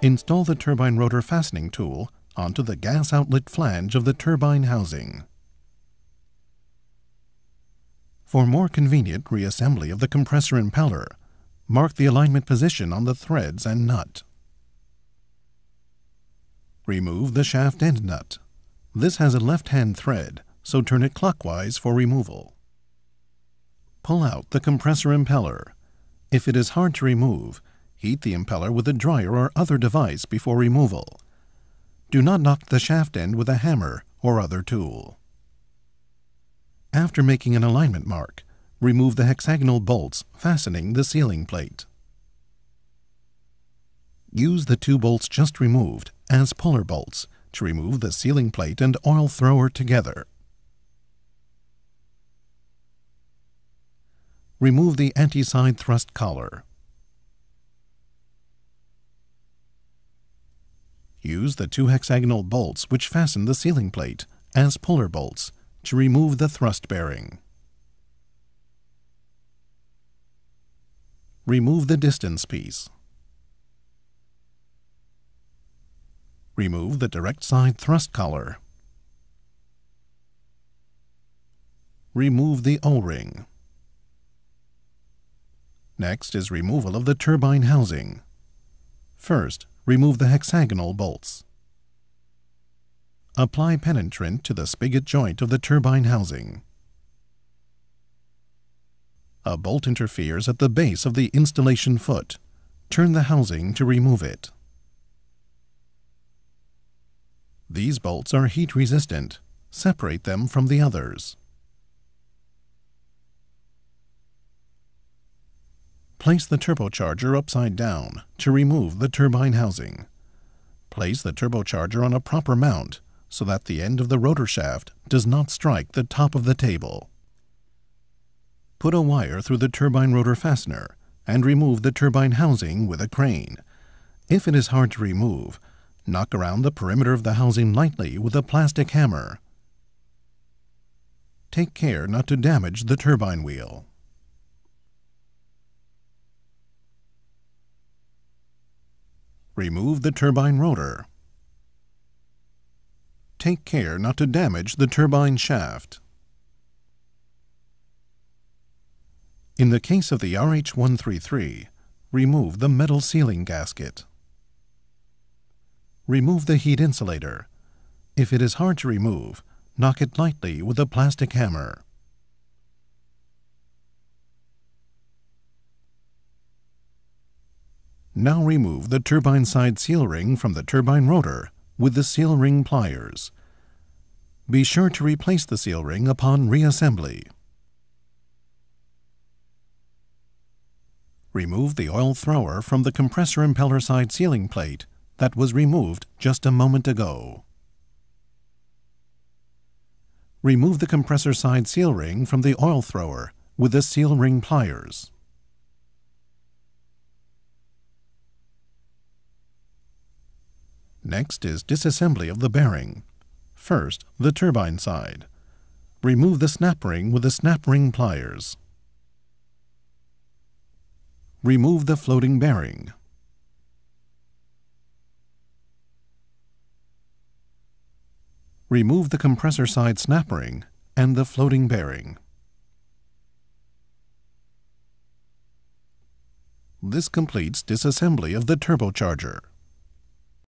Install the turbine rotor fastening tool onto the gas outlet flange of the turbine housing. For more convenient reassembly of the compressor impeller, mark the alignment position on the threads and nut. Remove the shaft end nut. This has a left-hand thread, so turn it clockwise for removal. Pull out the compressor impeller. If it is hard to remove, heat the impeller with a dryer or other device before removal. Do not knock the shaft end with a hammer or other tool. After making an alignment mark, remove the hexagonal bolts fastening the sealing plate. Use the 2 bolts just removed as puller bolts to remove the sealing plate and oil thrower together. Remove the anti-side thrust collar. Use the 2 hexagonal bolts which fasten the sealing plate as puller bolts to remove the thrust bearing. Remove the distance piece. Remove the direct side thrust collar. Remove the O-ring. Next is removal of the turbine housing. First, remove the hexagonal bolts. Apply penetrant to the spigot joint of the turbine housing. A bolt interferes at the base of the installation foot. Turn the housing to remove it. These bolts are heat resistant. Separate them from the others. Place the turbocharger upside down to remove the turbine housing. Place the turbocharger on a proper mount so that the end of the rotor shaft does not strike the top of the table. Put a wire through the turbine rotor fastener and remove the turbine housing with a crane. If it is hard to remove, knock around the perimeter of the housing lightly with a plastic hammer. Take care not to damage the turbine wheel. Remove the turbine rotor. Take care not to damage the turbine shaft. In the case of the RH-133, remove the metal sealing gasket. Remove the heat insulator. If it is hard to remove, knock it lightly with a plastic hammer. Now remove the turbine side seal ring from the turbine rotor with the seal ring pliers. Be sure to replace the seal ring upon reassembly. Remove the oil thrower from the compressor impeller side sealing plate that was removed just a moment ago. Remove the compressor side seal ring from the oil thrower with the seal ring pliers. Next is disassembly of the bearing. First, the turbine side. Remove the snap ring with the snap ring pliers. Remove the floating bearing. Remove the compressor side snap ring and the floating bearing. This completes disassembly of the turbocharger.